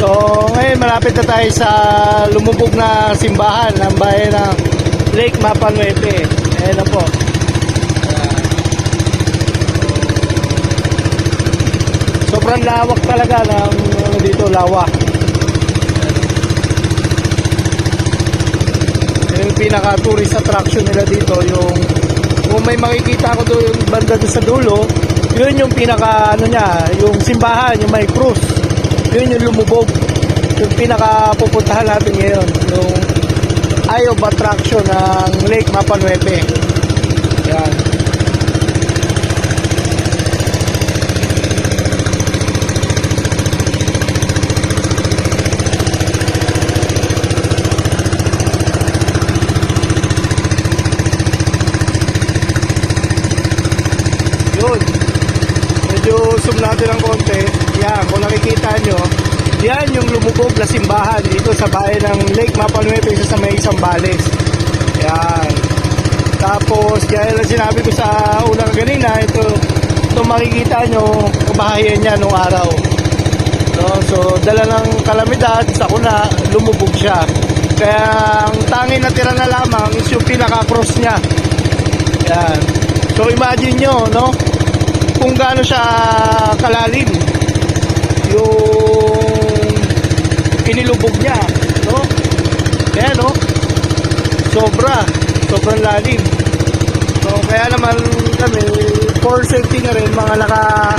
So ngayon malapit na tayo sa lumubog na simbahan ng bayan ng Lake Mapanuete. Ayan na po. Sobrang lawak talaga ng dito, lawak. Yung pinaka tourist attraction nila dito, yung kung may makikita ko doon yung banda doon sa dulo, yun yung pinaka ano niya, yung simbahan, yung may cruise. Yun yung lumubog. Yung pinaka pupuntahan natin ngayon, yung eye of attraction ng Lake Mapanuete. Yan. Medyo zoom natin ng konti. Yan, kung nakikita nyo, yan yung lumubog na simbahan dito sa bayan ng Lake Mapanuete sa may Zambales. Yan. Tapos, yan lang sinabi ko sa unang ganina, ito makikita nyo, kabahayan niya nung araw. So, dala ng kalamidad, sa kuna, lumubog siya. Kaya, ang tanging natira na lamang is yung pinaka-cross niya. Yan. So, imagine nyo, no? Kung gaano siya kalalim yung inilubog niya, no? Kaya no, sobrang lalim. So kaya naman kami for safety na rin, mga naka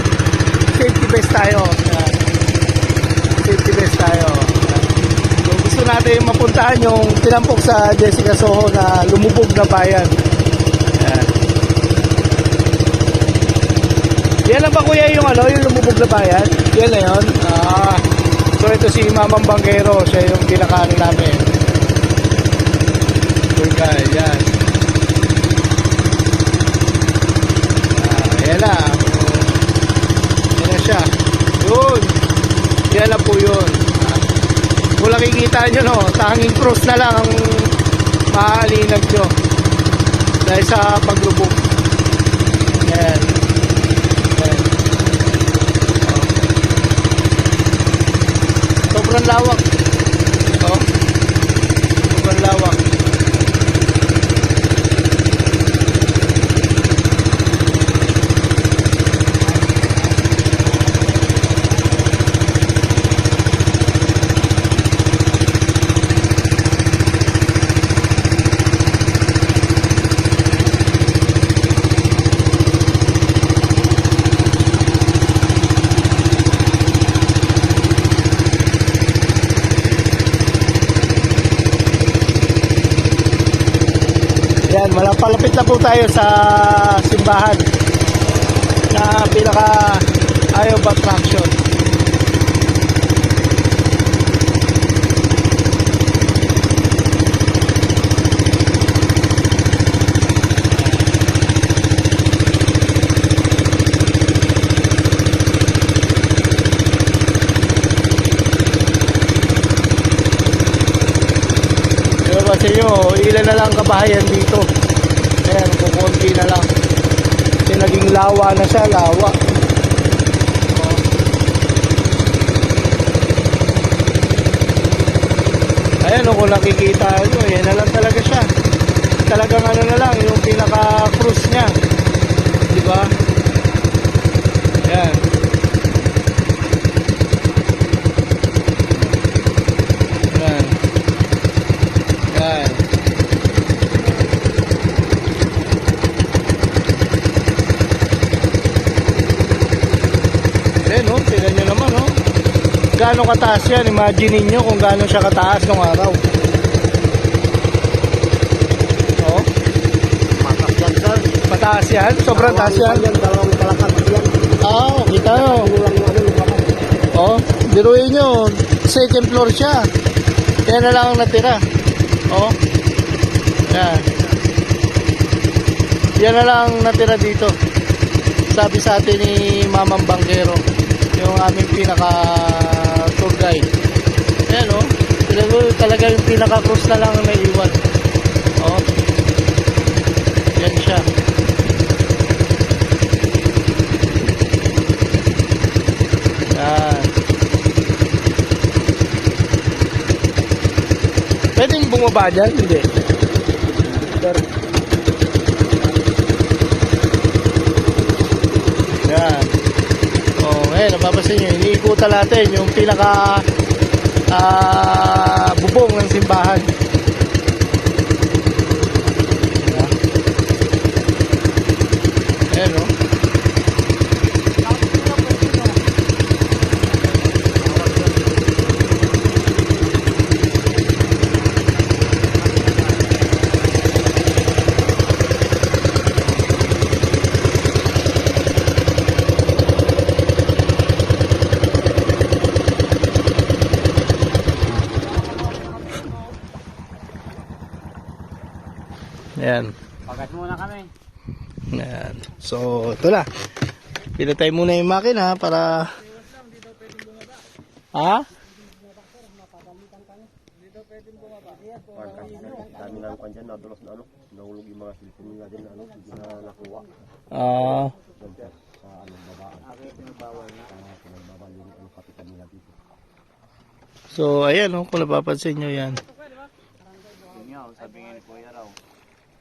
safety vest tayo. Safety vest tayo. So gusto natin mapuntahan yung tinampok sa Jessica Soho na lumubog na bayan. Yan lang ba kuya yung ano, yung lumubog na bayan? Yan na yun? So ito si Mamang Bangkero, siya yung pinakaano namin. Okay, yan. Yan na. Yan na siya. Yun. Yan na po yun. Kung nakikita nyo, no, tanging cross na lang ang maalinag nyo dahil sa paglubog. Yan. Sobrang lawak. Sobrang lawak. Yan, malapit na po tayo sa simbahan na pinaka eye of attraction. Kasi nyo, ilan na lang kabahayan dito. Ayan, kukunti na lang. Kasi naging lawa na siya, lawa. Ayan, kung nakikita nyo, yan na lang talaga siya. Talagang ano na lang, yung pinaka-cruise niya. Diba? Ayan. Tignan nyo naman, no? Gaano kataas yan? Imagine niyo kung gaano siya kataas nung araw. Oh. Mataas yan? Sobrang taas yan? Kita nyo. Oh, biruin nyo. Second floor siya. Yan na lang ang natira. Oh. Yan. Yan na lang ang natira dito. Sabi sa atin ni Mamang Bangkero, yung aming pinaka tour guide. Ayan o, talaga yung pinaka cruise na lang ang naiwan. O, yan siya. Yan. Pwedeng bumaba dyan? Hindi. Yan. Ngayon, napapasin nyo, iniikutan natin yung pinaka bubong ng simbahan. Ayan, no? Ayan. Pagat muna kami. Ayan. So, ito na. Pinatay muna yung makina para... Ha? Dami lang kwan dyan, nadulas na ano, nahulog yung mga silpon nila din na ano, hindi na nakuha. Sa anong babaan. Pinagbawal yung ano, kapitan nila dito. So, ayan, oh, kung napapansin nyo yan. Yun nga, sabi nga ni Kuya raw.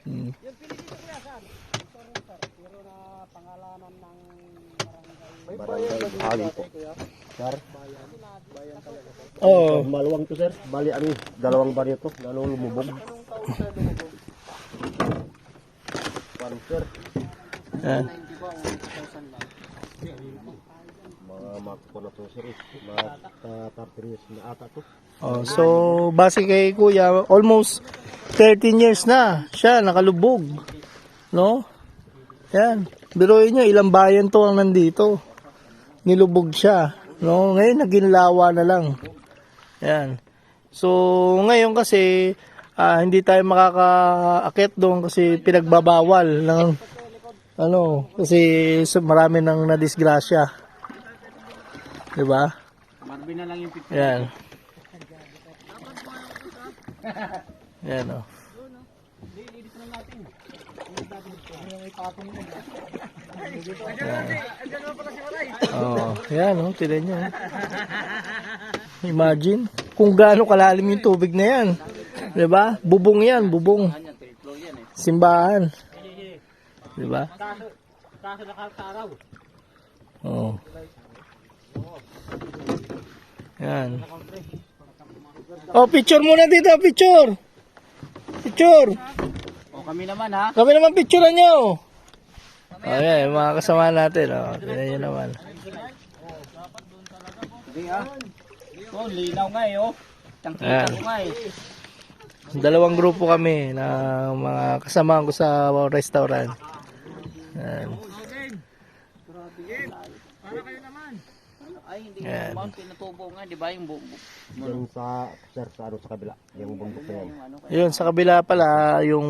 Hmm. Barangay Hali po. Sir? Oo. Maluwang to sir, bali ano, dalawang baryo to, lalo lumubog. Pan sir, Ayan. mga mako na to sir, mga 30 years na ata to. Oh, so, base kay Kuya, almost 13 years na siya nakalubog. No? Yan. Biruin nyo, ilang bayan to ang nandito. Nilubog siya. No? Ngayon, naging lawa na lang. Yan. So, ngayon kasi, hindi tayo makakaakit doon kasi pinagbabawal ng, ano, kasi marami nang nadisgrasya. Diba? Marbi na lang yung picture. Yan. Yan, o. Yan, o. Tignan nyo. Imagine kung gaano kalalim yung tubig na yan. Diba? Bubong yan, bubong. Simbahan. Diba? Kaso nakakaraw. Oo. Yan. Oh, picture muna dito, picture. Picture. O kami naman ha. Kami naman picturean nyo. Ayan, yung mga kasama natin. Oh, tingnan nyo naman. Hindi ah. Oh, linaw nga eh oh. Ayan. Tangkita ko nga eh. Dalawang grupo kami na mga kasama ko sa restaurant. Ayan. Ay, hindi Ayan. ko naman pinatubo nga, di ba? Yung Yung sa sir sa ano sa kabila, yung bundok na yan. ano, Yun, sa kabila pala, yung